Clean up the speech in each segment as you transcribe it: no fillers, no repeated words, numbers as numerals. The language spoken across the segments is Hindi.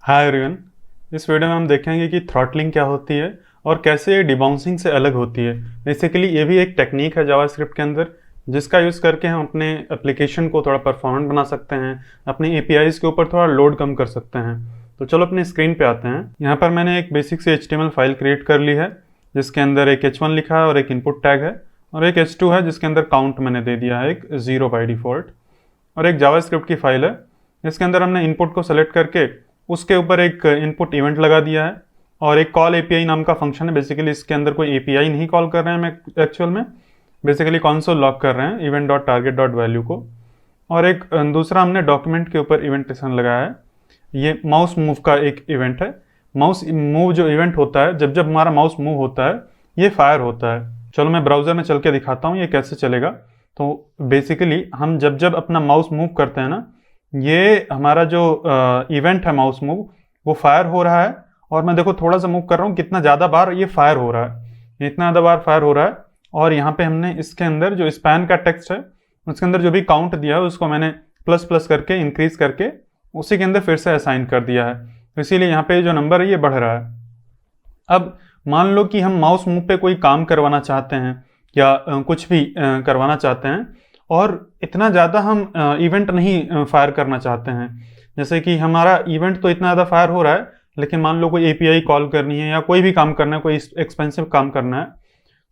Hi everyone. इस वीडियो में हम देखेंगे कि थ्रॉटलिंग क्या होती है और कैसे ये डिबाउंसिंग से अलग होती है। बेसिकली ये भी एक टेक्निक है जावास्क्रिप्ट के अंदर, जिसका यूज़ करके हम अपने एप्लीकेशन को थोड़ा परफॉर्मेंट बना सकते हैं, अपने एपीआईज के ऊपर थोड़ा लोड कम कर सकते हैं। तो चलो अपनी स्क्रीन पे आते हैं। यहाँ पर मैंने एक बेसिक सी HTML फाइल क्रिएट कर ली है, जिसके अंदर एक h1 लिखा है और एक इनपुट टैग है, और एक h2 है जिसके अंदर काउंट मैंने दे दिया है एक 0 बाई डिफ़ॉल्ट, और एक जावास्क्रिप्ट की फाइल है जिसके अंदर हमने इनपुट को सेलेक्ट करके उसके ऊपर एक इनपुट इवेंट लगा दिया है, और एक कॉल एपीआई नाम का फंक्शन है। बेसिकली इसके अंदर कोई एपीआई नहीं कॉल कर रहे हैं मैं एक्चुअल में, बेसिकली कंसोल लॉक कर रहे हैं event dot target dot value को। और एक दूसरा हमने डॉक्यूमेंट के ऊपर इवेंटेशन लगाया है। ये माउस मूव का एक इवेंट है। माउस मूव जो इवेंट होता है, जब जब हमारा माउस मूव होता है ये फायर होता है। चलो मैं ब्राउज़र में चल के दिखाता हूँ ये कैसे चलेगा। तो बेसिकली हम जब जब अपना माउस मूव करते हैं ना, ये हमारा जो इवेंट है माउस मूव, वो फायर हो रहा है। और मैं देखो थोड़ा सा मूव कर रहा हूँ, कितना ज़्यादा बार ये फायर हो रहा है, इतना ज़्यादा बार फायर हो रहा है। और यहाँ पे हमने इसके अंदर जो स्पैन का टेक्स्ट है उसके अंदर जो भी काउंट दिया है उसको मैंने प्लस प्लस करके इंक्रीज करके उसी के अंदर फिर से असाइन कर दिया है। तो इसीलिए यहाँ पे जो नंबर है ये बढ़ रहा है। अब मान लो कि हम माउस मूव पे कोई काम करवाना चाहते हैं या कुछ भी करवाना चाहते हैं, और इतना ज़्यादा हम इवेंट नहीं फायर करना चाहते हैं। जैसे कि हमारा इवेंट तो इतना ज़्यादा फायर हो रहा है, लेकिन मान लो कोई एपीआई कॉल करनी है या कोई भी काम करना है, कोई एक्सपेंसिव काम करना है,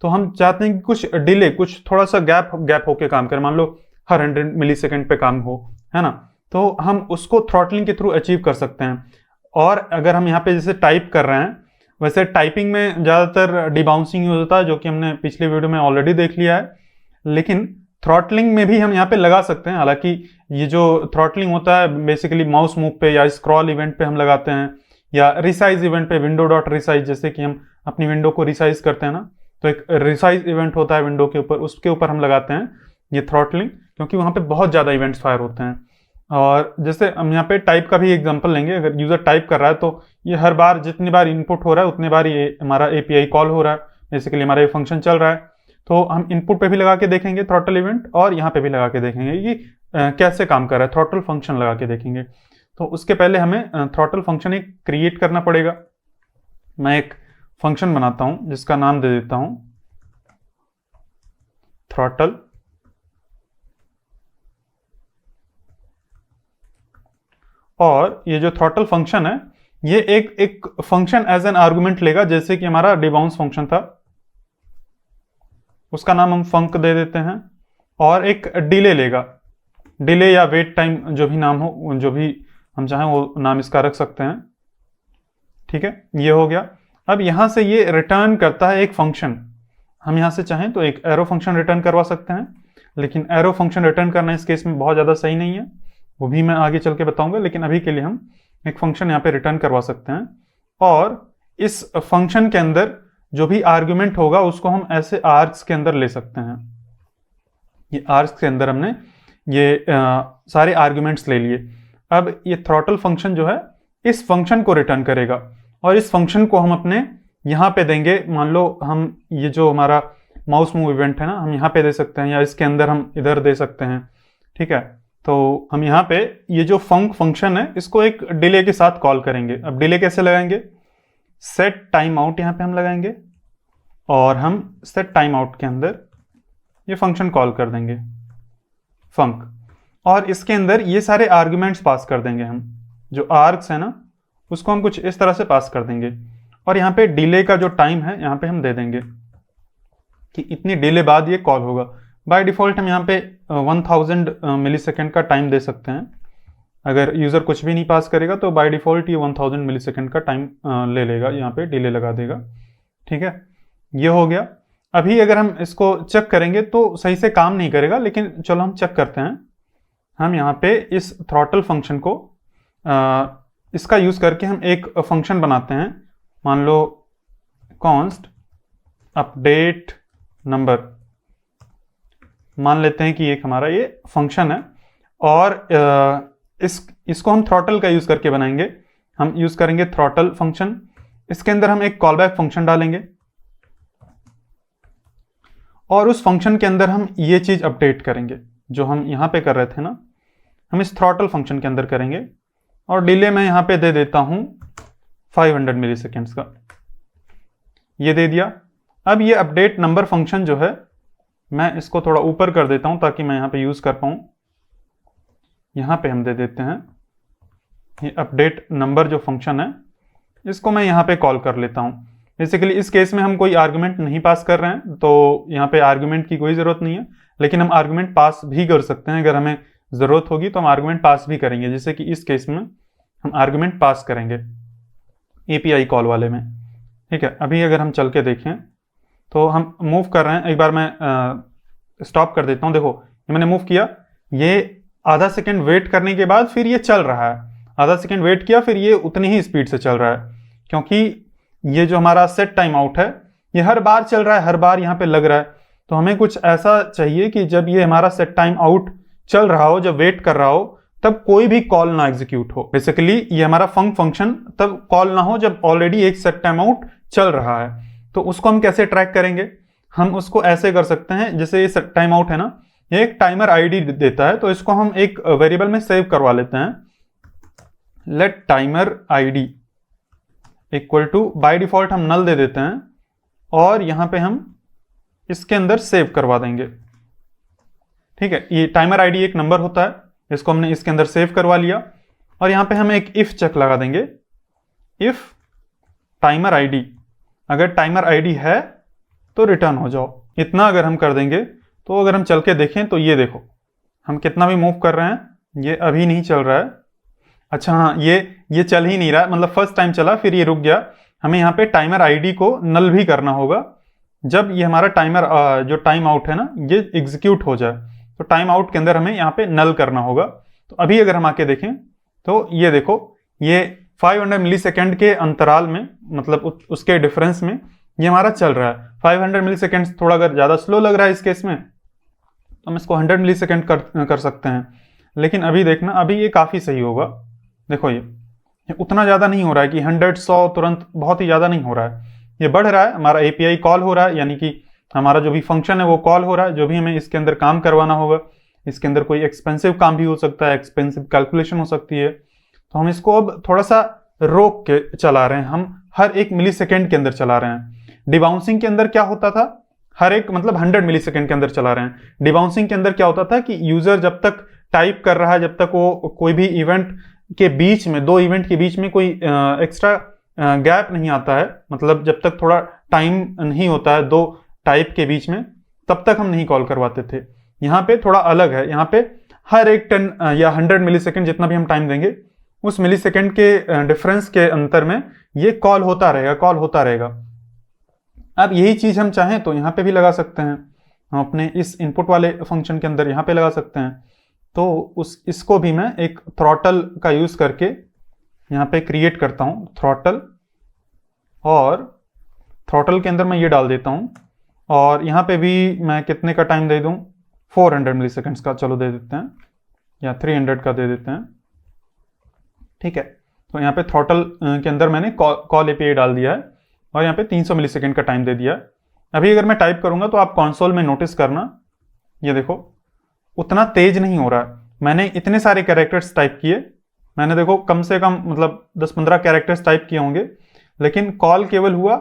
तो हम चाहते हैं कि कुछ डिले, कुछ थोड़ा सा गैप गैप होके काम करें। मान लो हर 100 मिली सेकेंड पे काम हो, है ना। तो हम उसको थ्रॉटलिंग के थ्रू अचीव कर सकते हैं। और अगर हम यहाँ पे जैसे टाइप कर रहे हैं, वैसे टाइपिंग में ज़्यादातर डिबाउंसिंग यूज होता है, जो कि हमने पिछले वीडियो में ऑलरेडी देख लिया है। लेकिन थ्रॉटलिंग में भी हम यहाँ पे लगा सकते हैं। हालांकि ये जो थ्रॉटलिंग होता है बेसिकली माउस मूव पे या स्क्रॉल इवेंट पे हम लगाते हैं, या रिसाइज इवेंट पे, विंडो डॉट रिसाइज, जैसे कि हम अपनी विंडो को रिसाइज करते हैं ना, तो एक रिसाइज इवेंट होता है विंडो के ऊपर, उसके ऊपर हम लगाते हैं ये थ्रॉटलिंग, क्योंकि वहाँ पे बहुत ज़्यादा इवेंट्स फायर होते हैं। और जैसे हम यहाँ पे टाइप का भी एग्जांपल लेंगे। अगर यूज़र टाइप कर रहा है तो ये हर बार जितनी बार इनपुट हो रहा है उतनी बार ये हमारा एपीआई कॉल हो रहा है, बेसिकली हमारा ये फंक्शन चल रहा है। तो हम इनपुट पे भी लगा के देखेंगे थ्रॉटल इवेंट, और यहाँ पे भी लगा के देखेंगे कि कैसे काम कर रहा है, थ्रॉटल फंक्शन लगा के देखेंगे। तो उसके पहले हमें थ्रॉटल फंक्शन एक क्रिएट करना पड़ेगा। मैं एक फंक्शन बनाता हूँ जिसका नाम दे देता हूँ थ्रॉटल। और ये जो थ्रॉटल फंक्शन है ये एक फंक्शन एज एन आर्गुमेंट लेगा, जैसे कि हमारा डिबाउंस फंक्शन था, उसका नाम हम फंक दे देते हैं। और एक डिले लेगा, डिले या वेट टाइम, जो भी नाम हो, जो भी हम चाहें वो नाम इसका रख सकते हैं। ठीक है, ये हो गया। अब यहां से ये रिटर्न करता है एक फंक्शन। हम यहां से चाहें तो एक एरो फंक्शन रिटर्न करवा सकते हैं, लेकिन एरो फंक्शन रिटर्न करना इस केस में बहुत ज़्यादा सही नहीं है, वो भी मैं आगे चल के बताऊंगा। लेकिन अभी के लिए हम एक फंक्शन यहाँ पे रिटर्न करवा सकते हैं। और इस फंक्शन के अंदर जो भी आर्ग्यूमेंट होगा उसको हम ऐसे आर्क्स के अंदर ले सकते हैं। ये आर्क्स के अंदर हमने ये सारे आर्ग्यूमेंट्स ले लिए। अब ये थ्रॉटल फंक्शन जो है इस फंक्शन को रिटर्न करेगा, और इस फंक्शन को हम अपने यहाँ पे देंगे। मान लो हम ये जो हमारा माउस मूव इवेंट है ना, हम यहाँ पे दे सकते हैं, या इसके अंदर हम इधर दे सकते हैं। ठीक है, तो हम यहाँ पे ये जो फंक फंक्शन है इसको एक डिले के साथ कॉल करेंगे। अब डिले कैसे लगाएंगे, सेट टाइम आउट यहाँ पे हम लगाएंगे, और हम सेट टाइम आउट के अंदर ये फंक्शन कॉल कर देंगे फंक, और इसके अंदर ये सारे आर्ग्यूमेंट्स पास कर देंगे। हम जो आर्क्स है ना उसको हम कुछ इस तरह से पास कर देंगे, और यहाँ पे डिले का जो टाइम है यहाँ पे हम दे देंगे कि इतनी डिले बाद ये कॉल होगा। बाय डिफ़ॉल्ट हम यहाँ पे 1000 मिली सेकेंड का टाइम दे सकते हैं। अगर यूज़र कुछ भी नहीं पास करेगा तो बाय डिफ़ॉल्ट ये 1000 मिली सेकेंड का टाइम ले लेगा, यहाँ पे डिले लगा देगा। ठीक है, ये हो गया। अभी अगर हम इसको चेक करेंगे तो सही से काम नहीं करेगा, लेकिन चलो हम चेक करते हैं। हम यहाँ पे इस थ्रॉटल फंक्शन को इसका यूज़ करके हम एक फंक्शन बनाते हैं। मान लो कॉन्स्ट अपडेट नंबर, मान लेते हैं कि एक हमारा ये फंक्शन है, और इसको हम थ्रॉटल का यूज़ करके बनाएंगे। हम यूज़ करेंगे थ्रॉटल फंक्शन, इसके अंदर हम एक कॉलबैक फंक्शन डालेंगे, और उस फंक्शन के अंदर हम ये चीज़ अपडेट करेंगे जो हम यहाँ पे कर रहे थे ना, हम इस थ्रॉटल फंक्शन के अंदर करेंगे। और डिले मैं यहाँ पे दे देता हूँ 500 मिली सेकेंड्स का, ये दे दिया। अब ये अपडेट नंबर फंक्शन जो है मैं इसको थोड़ा ऊपर कर देता हूँ ताकि मैं यहाँ पे यूज़ कर पाऊँ। यहाँ पे हम दे देते हैं ये अपडेट नंबर जो फंक्शन है, इसको मैं यहाँ पे कॉल कर लेता हूँ। बेसिकली इस केस में हम कोई आर्गुमेंट नहीं पास कर रहे हैं, तो यहाँ पे आर्गुमेंट की कोई ज़रूरत नहीं है, लेकिन हम आर्गुमेंट पास भी कर सकते हैं। अगर हमें ज़रूरत होगी तो हम आर्गुमेंट पास भी करेंगे, जैसे कि इस केस में हम आर्गुमेंट पास करेंगे API कॉल वाले में। ठीक है, अभी अगर हम चल के देखें तो हम मूव कर रहे हैं, एक बार मैं स्टॉप कर देता हूँ। देखो ये मैंने मूव किया, ये आधा सेकेंड वेट करने के बाद फिर ये चल रहा है, आधा सेकेंड वेट किया फिर ये उतनी ही स्पीड से चल रहा है, क्योंकि ये जो हमारा सेट टाइम आउट है ये हर बार चल रहा है, हर बार यहाँ पे लग रहा है। तो हमें कुछ ऐसा चाहिए कि जब ये हमारा सेट टाइम आउट चल रहा हो, जब वेट कर रहा हो, तब कोई भी कॉल ना एग्जीक्यूट हो। बेसिकली ये हमारा फंक्शन तब कॉल ना हो जब ऑलरेडी एक सेट टाइम आउट चल रहा है। तो उसको हम कैसे ट्रैक करेंगे? हम उसको ऐसे कर सकते हैं, जैसे ये सेट टाइम आउट है ना, ये एक टाइमर आईडी देता है, तो इसको हम एक वेरिएबल में सेव करवा लेते हैं। Let timer ID equal to, by default हम नल दे देते हैं, और यहां पे हम इसके अंदर सेव करवा देंगे। ठीक है, ये टाइमर आईडी एक नंबर होता है, इसको हमने इसके अंदर सेव करवा लिया, और यहां पे हम एक इफ चेक लगा देंगे। इफ टाइमर आईडी, अगर टाइमर आईडी है तो रिटर्न हो जाओ। इतना अगर हम कर देंगे तो अगर हम चल के देखें तो ये देखो हम कितना भी मूव कर रहे हैं ये अभी नहीं चल रहा है। अच्छा हाँ, ये चल ही नहीं रहा है, मतलब फर्स्ट टाइम चला फिर ये रुक गया। हमें यहाँ पे टाइमर आईडी को नल भी करना होगा जब ये हमारा टाइमर जो टाइम आउट है ना ये एग्जीक्यूट हो जाए, तो टाइम आउट के अंदर हमें यहाँ पे नल करना होगा। तो अभी अगर हम आके देखें तो ये देखो ये 500 मिली सेकेंड के अंतराल में, मतलब उसके डिफरेंस में ये हमारा चल रहा है। 500 मिली सेकेंड थोड़ा अगर ज़्यादा स्लो लग रहा है इस केस में तो हम इसको 100 मिली सेकेंड कर सकते हैं, लेकिन अभी देखना अभी ये काफ़ी सही होगा। देखो ये उतना ज़्यादा नहीं हो रहा है कि 100 तुरंत, बहुत ही ज़्यादा नहीं हो रहा है, ये बढ़ रहा है, हमारा API कॉल हो रहा है, यानी कि हमारा जो भी फंक्शन है वो कॉल हो रहा है। जो भी हमें इसके अंदर काम करवाना होगा, इसके अंदर कोई एक्सपेंसिव काम भी हो सकता है, एक्सपेंसिव कैलकुलेशन हो सकती है, तो हम इसको अब थोड़ा सा रोक के चला रहे हैं, हम हर 1 मिली सेकेंड के अंदर चला रहे हैं। डिबाउंसिंग के अंदर क्या होता था, हर एक मतलब 100 मिली सेकेंड के अंदर चला रहे हैं। डिबाउंसिंग के अंदर क्या होता था कि यूजर जब तक टाइप कर रहा है, जब तक वो कोई भी इवेंट के बीच में, दो इवेंट के बीच में कोई एक्स्ट्रा गैप नहीं आता है, मतलब जब तक थोड़ा टाइम नहीं होता है दो टाइप के बीच में, तब तक हम नहीं कॉल करवाते थे। यहाँ पे थोड़ा अलग है, यहाँ पे हर एक 10 या 100 मिली सेकेंड जितना भी हम टाइम देंगे उस मिली सेकेंड के डिफरेंस के अंतर में ये कॉल होता रहेगा, कॉल होता रहेगा। अब यही चीज हम चाहें तो यहाँ पे भी लगा सकते हैं, हम अपने इस इनपुट वाले फंक्शन के अंदर यहाँ पे लगा सकते हैं। तो इसको भी मैं एक थ्रॉटल का यूज करके यहाँ पे क्रिएट करता हूँ, थ्रॉटल, और थ्रॉटल के अंदर मैं ये डाल देता हूँ, और यहाँ पे भी मैं कितने का टाइम दे दूँ, 400 मिली सेकेंड्स का चलो दे देते हैं, या 300 का दे देते हैं। ठीक है, तो यहाँ पे थ्रॉटल के अंदर मैंने कॉल API डाल दिया है, और यहाँ पे 300 मिली सेकेंड का टाइम दे दिया। अभी अगर मैं टाइप करूंगा तो आप कंसोल में नोटिस करना, ये देखो उतना तेज नहीं हो रहा है। मैंने इतने सारे कैरेक्टर्स टाइप किए, मैंने देखो कम से कम मतलब 10-15 कैरेक्टर्स टाइप किए होंगे, लेकिन कॉल केवल हुआ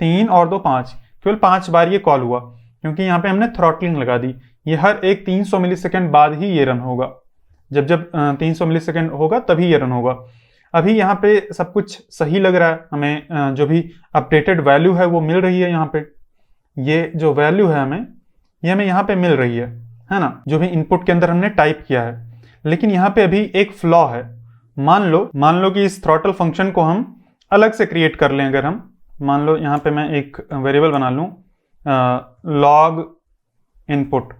3 और 2 5, केवल 5 बार ये कॉल हुआ, क्योंकि यहाँ पे हमने थ्रॉटलिंग लगा दी। ये हर एक 300 मिली सेकेंड बाद ही ये रन होगा, जब 300 मिली सेकेंड होगा तभी ये रन होगा। अभी यहाँ पे सब कुछ सही लग रहा है, हमें जो भी अपडेटेड वैल्यू है वो मिल रही है। यहाँ पे ये जो वैल्यू है ये हमें यहाँ पे मिल रही है ना, जो भी इनपुट के अंदर हमने टाइप किया है। लेकिन यहाँ पे अभी एक फ्लॉ है। मान लो कि इस थ्रॉटल फंक्शन को हम अलग से क्रिएट कर लें। अगर हम मान लो यहाँ पे मैं एक वेरिएबल बना लूँ लॉग इनपुट,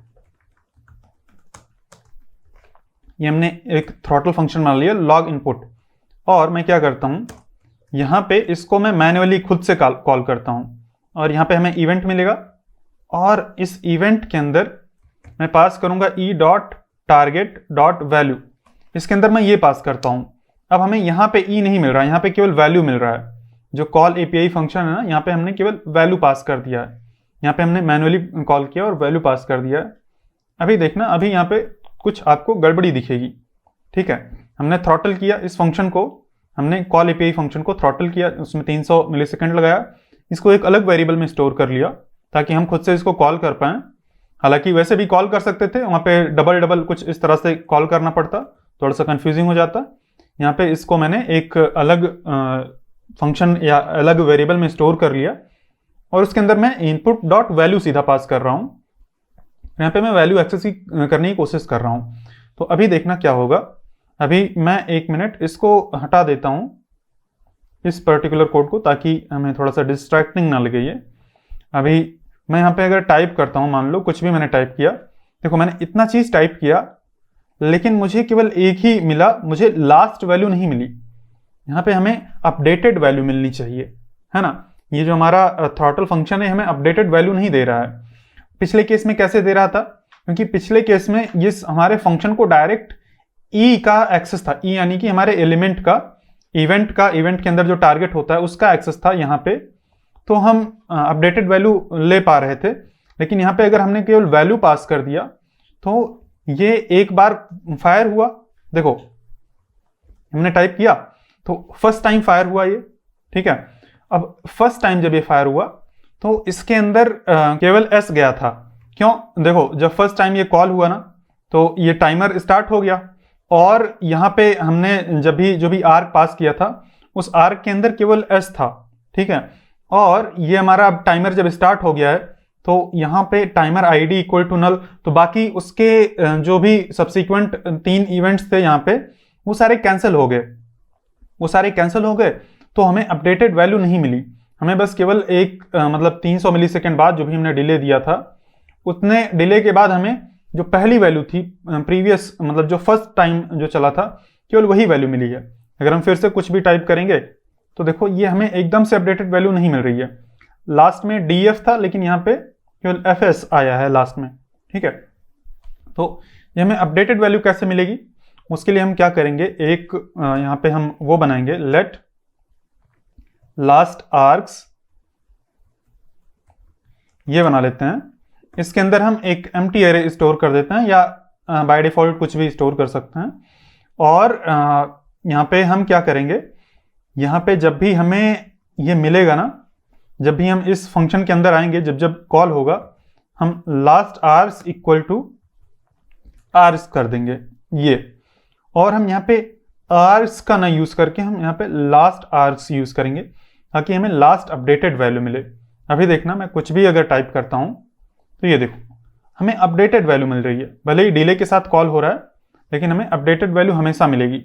ये हमने एक थ्रॉटल फंक्शन बना लिया लॉग इनपुट, और मैं क्या करता हूँ यहाँ पे इसको मैं मैन्युअली खुद से कॉल करता हूँ, और यहाँ पे हमें इवेंट मिलेगा, और इस इवेंट के अंदर मैं पास करूँगा e.target.value। इसके अंदर मैं ये पास करता हूँ। अब हमें यहाँ पे ई नहीं मिल रहा है, यहाँ पे केवल वैल्यू मिल रहा है। जो कॉल API फंक्शन है ना, यहाँ पे हमने केवल वैल्यू पास कर दिया है, यहाँ पे हमने मैन्युअली कॉल किया और वैल्यू पास कर दिया है। अभी देखना, अभी यहाँ पे कुछ आपको गड़बड़ी दिखेगी। ठीक है, हमने थ्रॉटल किया इस फंक्शन को, हमने कॉल एपीआई फंक्शन को थ्रॉटल किया, उसमें 300 मिलीसेकंड लगाया, इसको एक अलग वेरिएबल में स्टोर कर लिया ताकि हम खुद से इसको कॉल कर पाएं। हालांकि वैसे भी कॉल कर सकते थे, वहाँ पे डबल डबल कुछ इस तरह से कॉल करना पड़ता, थोड़ा सा कंफ्यूजिंग हो जाता। यहाँ पे इसको मैंने एक अलग फंक्शन या अलग वेरिएबल में स्टोर कर लिया और उसके अंदर मैं इनपुट डॉट वैल्यू सीधा पास कर रहा हूँ। यहाँ पे मैं वैल्यू एक्सेस करने की कोशिश कर रहा हूँ। तो अभी देखना क्या होगा, अभी मैं 1 मिनट इसको हटा देता हूँ इस पर्टिकुलर कोड को, ताकि हमें थोड़ा सा डिस्ट्रैक्टिंग ना लगे ये। अभी मैं यहाँ पे अगर टाइप करता हूँ, मान लो कुछ भी मैंने टाइप किया, देखो मैंने इतना चीज टाइप किया लेकिन मुझे केवल एक ही मिला, मुझे लास्ट वैल्यू नहीं मिली। यहाँ पे हमें अपडेटेड वैल्यू मिलनी चाहिए, है ना। ये जो हमारा थ्रॉटल फंक्शन है हमें अपडेटेड वैल्यू नहीं दे रहा है। पिछले केस में कैसे दे रहा था, क्योंकि पिछले केस में ये हमारे फंक्शन को डायरेक्ट ई का एक्सेस था, ई यानी कि हमारे एलिमेंट का, इवेंट के अंदर जो टारगेट होता है उसका एक्सेस था यहाँ पे, तो हम अपडेटेड वैल्यू ले पा रहे थे। लेकिन यहाँ पे अगर हमने केवल वैल्यू पास कर दिया तो ये एक बार फायर हुआ, देखो हमने टाइप किया तो फर्स्ट टाइम फायर हुआ ये, ठीक है। अब फर्स्ट टाइम जब ये फायर हुआ तो इसके अंदर केवल एस गया था, क्यों, देखो जब फर्स्ट टाइम ये कॉल हुआ ना तो ये टाइमर स्टार्ट हो गया और यहाँ पे हमने जो भी आर्क पास किया था उस आर्क के अंदर केवल एस था, ठीक है। और ये हमारा टाइमर जब स्टार्ट हो गया है तो यहाँ पे timer ID equal to null, तो बाकी उसके जो भी सब्सिक्वेंट 3 इवेंट्स थे यहाँ पे वो सारे कैंसिल हो गए, तो हमें अपडेटेड वैल्यू नहीं मिली। हमें बस केवल एक मतलब 300 मिलीसेकंड बाद जो भी हमने डिले दिया था उतने डिले के बाद हमें जो पहली वैल्यू थी प्रीवियस, मतलब जो फर्स्ट टाइम जो चला था, केवल वही वैल्यू मिली है। अगर हम फिर से कुछ भी टाइप करेंगे तो देखो ये हमें एकदम से अपडेटेड वैल्यू नहीं मिल रही है। लास्ट में डीएफ था लेकिन यहाँ पे केवल एफएस आया है लास्ट में, ठीक है। तो ये हमें अपडेटेड वैल्यू कैसे मिलेगी, उसके लिए हम क्या करेंगे, एक यहाँ पे हम वो बनाएंगे, लेट लास्ट आर्क्स, ये बना लेते हैं। इसके अंदर हम एक एम्प्टी एरे स्टोर कर देते हैं या बाय डिफॉल्ट कुछ भी स्टोर कर सकते हैं। और यहाँ पे हम क्या करेंगे, यहाँ पे जब भी हमें ये मिलेगा ना, जब भी हम इस फंक्शन के अंदर आएंगे, जब कॉल होगा, हम last args equal to args कर देंगे ये, और हम यहाँ पे आर्स का ना यूज करके हम यहाँ पे लास्ट आर्स यूज करेंगे ताकि हमें लास्ट अपडेटेड वैल्यू मिले। अभी देखना मैं कुछ भी अगर टाइप करता हूं तो ये देखो हमें अपडेटेड वैल्यू मिल रही है, भले ही डिले के साथ कॉल हो रहा है लेकिन हमें अपडेटेड वैल्यू हमेशा मिलेगी।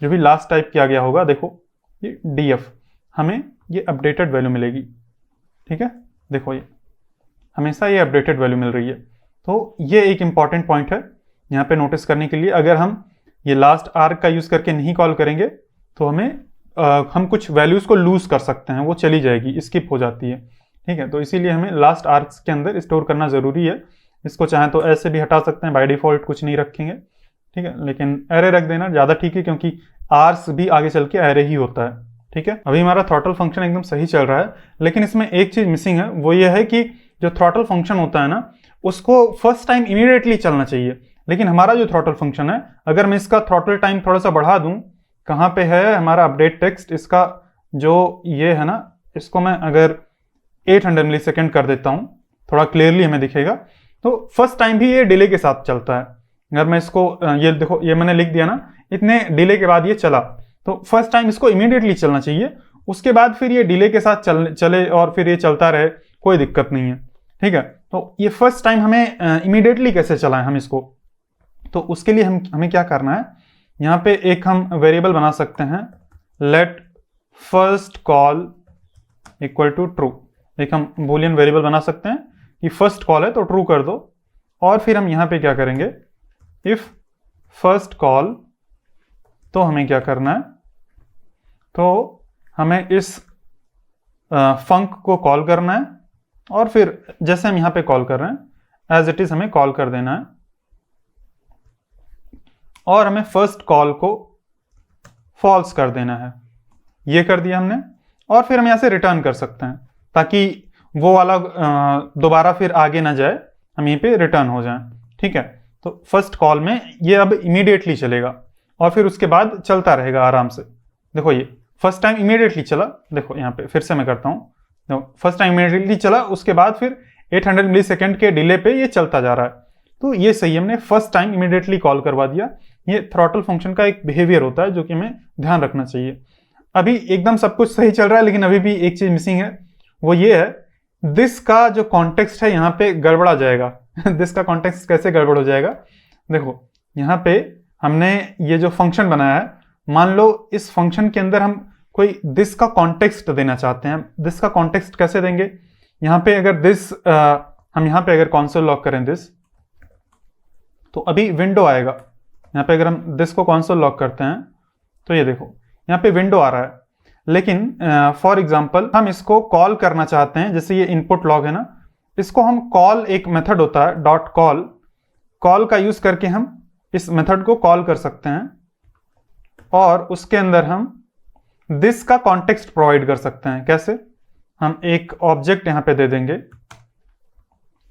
जो भी लास्ट टाइप किया गया होगा, देखो ये डीएफ, हमें ये अपडेटेड वैल्यू मिलेगी, ठीक है। देखो ये हमेशा ये अपडेटेड वैल्यू मिल रही है। तो ये एक इंपॉर्टेंट पॉइंट है यहाँ पे नोटिस करने के लिए। अगर हम ये लास्ट आर्क का यूज करके नहीं कॉल करेंगे तो हम कुछ वैल्यूज को लूज कर सकते हैं, वो चली जाएगी, स्किप हो जाती है, ठीक है। तो इसीलिए हमें लास्ट आर्क्स के अंदर स्टोर करना जरूरी है। इसको चाहे तो ऐसे भी हटा सकते हैं, बाय डिफॉल्ट कुछ नहीं रखेंगे, ठीक है, लेकिन एरे रख देना ज्यादा ठीक है क्योंकि आर्स भी आगे चल के एरे ही होता है, ठीक है। अभी हमारा थ्रॉटल फंक्शन एकदम सही चल रहा है, लेकिन इसमें एक चीज मिसिंग है, वो ये है कि जो थ्रॉटल फंक्शन होता है ना उसको फर्स्ट टाइम इमीडिएटली चलना चाहिए। लेकिन हमारा जो थ्रॉटल फंक्शन है, अगर मैं इसका थ्रॉटल टाइम थोड़ा सा बढ़ा दूं, कहाँ पे है हमारा अपडेट टेक्स्ट, इसका जो ये है ना, इसको मैं अगर 800 मिलीसेकंड कर देता हूं, थोड़ा क्लियरली हमें दिखेगा, तो फर्स्ट टाइम भी ये डिले के साथ चलता है। अगर मैं इसको ये देखो, ये मैंने लिख दिया ना, इतने डिले के बाद ये चला, तो फर्स्ट टाइम इसको इमीडिएटली चलना चाहिए, उसके बाद फिर ये डिले के साथ चले और फिर ये चलता रहे, कोई दिक्कत नहीं है, ठीक है। तो ये फर्स्ट टाइम हमें इमीडिएटली कैसे चलाएं हम इसको, तो उसके लिए हमें क्या करना है, यहाँ पे एक हम वेरिएबल बना सकते हैं, let first call equal to true. एक हम बूलियन वेरिएबल बना सकते हैं कि फर्स्ट कॉल है तो ट्रू कर दो, और फिर हम यहाँ पे क्या करेंगे, इफ फर्स्ट कॉल, तो हमें क्या करना है, तो हमें इस फंक को कॉल करना है और फिर जैसे हम यहाँ पे कॉल कर रहे हैं एज इट इज हमें कॉल कर देना है, और हमें फर्स्ट कॉल को फॉल्स कर देना है। ये कर दिया हमने, और फिर हम यहां से रिटर्न कर सकते हैं ताकि वो वाला दोबारा फिर आगे ना जाए, हम यहीं पे रिटर्न हो जाए, ठीक है। तो फर्स्ट कॉल में ये अब इमीडिएटली चलेगा, और फिर उसके बाद चलता रहेगा आराम से। देखो ये फर्स्ट टाइम इमीडिएटली चला, देखो यहाँ पे फिर से मैं करता हूँ, देखो फर्स्ट टाइम इमीडिएटली चला, उसके बाद फिर 800 मिली सेकेंड के डिले पे ये चलता जा रहा है। तो ये सही, हमने फर्स्ट टाइम इमीडिएटली कॉल करवा दिया। ये थ्रॉटल फंक्शन का एक बिहेवियर होता है जो कि हमें ध्यान रखना चाहिए। अभी एकदम सब कुछ सही चल रहा है, लेकिन अभी भी एक चीज मिसिंग है, वो ये है दिस का जो कॉन्टेक्स्ट है यहाँ पे गड़बड़ा जाएगा। दिस का कॉन्टेक्स्ट कैसे गड़बड़ हो जाएगा, देखो यहाँ पे हमने ये जो फंक्शन बनाया है, मान लो इस फंक्शन के अंदर हम कोई दिस का कॉन्टेक्स्ट देना चाहते हैं। दिस का कॉन्टेक्स्ट कैसे देंगे, यहाँ पे अगर दिस हम यहाँ पे अगर कॉन्सोल लॉक करें दिस, तो अभी विंडो आएगा। यहाँ पे अगर हम दिस को कॉन्सोल लॉक करते हैं तो ये देखो यहाँ पे विंडो आ रहा है। लेकिन फॉर एग्जांपल हम इसको कॉल करना चाहते हैं, जैसे ये इनपुट लॉग है ना, इसको हम कॉल, एक मेथड होता है डॉट कॉल, कॉल का यूज करके हम इस मेथड को कॉल कर सकते हैं और उसके अंदर हम दिस का कॉन्टेक्स्ट प्रोवाइड कर सकते हैं। कैसे, हम एक ऑब्जेक्ट यहाँ पे दे देंगे,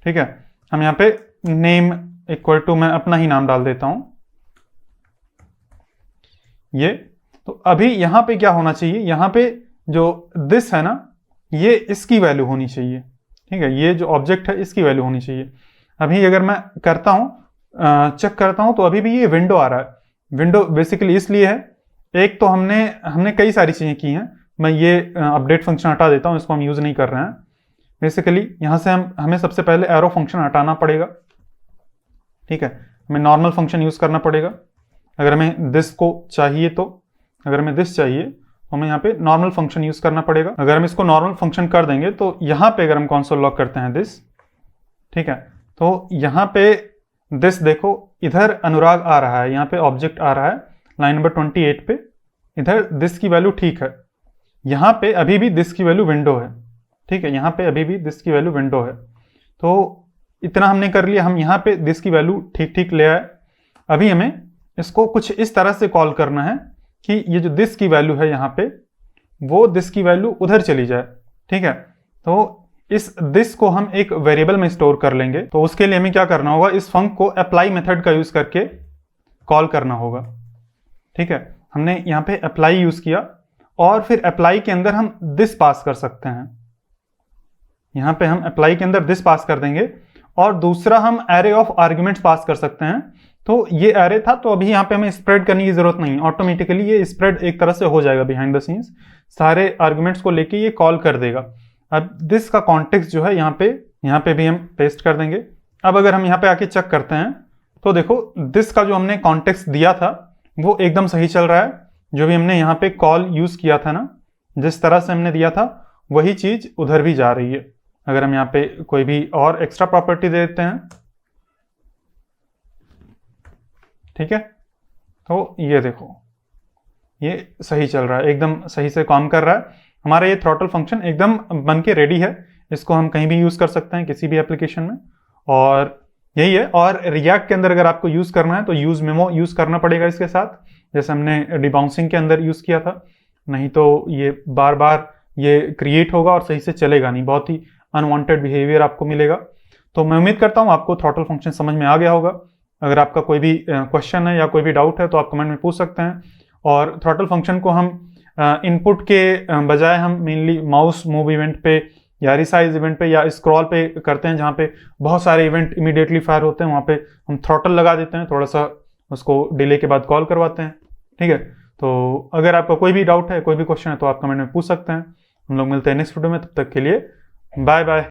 ठीक है, हम यहाँ पे नेम इक्वल टू, मैं अपना ही नाम डाल देता हूं ये। तो अभी यहां पे क्या होना चाहिए, यहां पे जो दिस है ना, ये इसकी वैल्यू होनी चाहिए, ठीक है, ये जो ऑब्जेक्ट है इसकी वैल्यू होनी चाहिए। अभी अगर मैं करता हूं, चेक करता हूं, तो अभी भी ये विंडो आ रहा है। विंडो बेसिकली इसलिए है, एक तो हमने कई सारी चीजें की हैं, मैं ये अपडेट फंक्शन हटा देता हूं, इसको हम यूज नहीं कर रहे हैं। बेसिकली यहां से हमें सबसे पहले एरो फंक्शन हटाना पड़ेगा, ठीक है, हमें नॉर्मल फंक्शन यूज करना पड़ेगा। अगर हमें दिस को चाहिए तो, अगर हमें दिस चाहिए तो हमें यहाँ पे नॉर्मल फंक्शन यूज करना पड़ेगा। अगर हम इसको नॉर्मल फंक्शन कर देंगे तो यहाँ पे अगर हम कॉन्सोल लॉक करते हैं दिस, ठीक है, तो यहाँ पे दिस देखो, इधर अनुराग आ रहा है, यहाँ पे ऑब्जेक्ट आ रहा है लाइन नंबर 28 पे, इधर दिस की वैल्यू ठीक है, यहाँ पे अभी भी दिस की वैल्यू विंडो है, ठीक है, यहाँ पे अभी भी दिस की वैल्यू विंडो है। तो इतना हमने कर लिया, हम यहाँ पे दिस की वैल्यू ठीक ठीक ले आए। अभी हमें इसको कुछ इस तरह से कॉल करना है कि ये जो दिस की वैल्यू है यहाँ पे, वो दिस की वैल्यू उधर चली जाए, ठीक है। तो इस दिस को हम एक वेरिएबल में स्टोर कर लेंगे। तो उसके लिए हमें क्या करना होगा, इस फंक को अप्लाई मेथड का यूज करके कॉल करना होगा, ठीक है। हमने यहाँ पे अप्लाई यूज किया और फिर अप्लाई के अंदर हम दिस पास कर सकते हैं। यहाँ पे हम अप्लाई के अंदर दिस पास कर देंगे और दूसरा हम एरे ऑफ आर्ग्यूमेंट्स पास कर सकते हैं। तो ये एरे था, तो अभी यहाँ पे हमें स्प्रेड करने की जरूरत नहीं, ऑटोमेटिकली ये स्प्रेड एक तरह से हो जाएगा बिहाइंड द सीन्स, सारे आर्ग्यूमेंट्स को लेके ये कॉल कर देगा। अब दिस का कॉन्टेक्स्ट जो है यहाँ पे भी हम पेस्ट कर देंगे। अब अगर हम यहाँ पे आके चेक करते हैं तो देखो दिस का जो हमने कॉन्टेक्स्ट दिया था वो एकदम सही चल रहा है। जो भी हमने यहाँ पे कॉल यूज किया था ना, जिस तरह से हमने दिया था वही चीज उधर भी जा रही है। अगर हम यहाँ पे कोई भी और एक्स्ट्रा प्रॉपर्टी दे देते हैं, ठीक है, तो ये देखो ये सही चल रहा है, एकदम सही से काम कर रहा है। हमारा ये थ्रॉटल फंक्शन एकदम बन के रेडी है, इसको हम कहीं भी यूज कर सकते हैं किसी भी एप्लीकेशन में, और यही है। और रिएक्ट के अंदर अगर आपको यूज करना है तो यूज मेमो यूज करना पड़ेगा इसके साथ, जैसे हमने डिबाउंसिंग के अंदर यूज किया था, नहीं तो ये बार बार ये क्रिएट होगा और सही से चलेगा नहीं, बहुत ही अनवांटेड बिहेवियर आपको मिलेगा। तो मैं उम्मीद करता हूँ आपको थ्रॉटल फंक्शन समझ में आ गया होगा। अगर आपका कोई भी क्वेश्चन है या कोई भी डाउट है तो आप कमेंट में पूछ सकते हैं। और थ्रॉटल फंक्शन को हम इनपुट के बजाय हम मेनली माउस मूव इवेंट पे या रिसाइज इवेंट पे या स्क्रॉल पे करते हैं, जहाँ पे बहुत सारे इवेंट इमीडिएटली फायर होते हैं, वहाँ पे हम थ्रॉटल लगा देते हैं, थोड़ा सा उसको डिले के बाद कॉल करवाते हैं, ठीक है। तो अगर आपका कोई भी डाउट है, कोई भी क्वेश्चन है तो आप कमेंट में पूछ सकते हैं। हम लोग मिलते हैं नेक्स्ट वीडियो में, तब तक के लिए बाय बाय।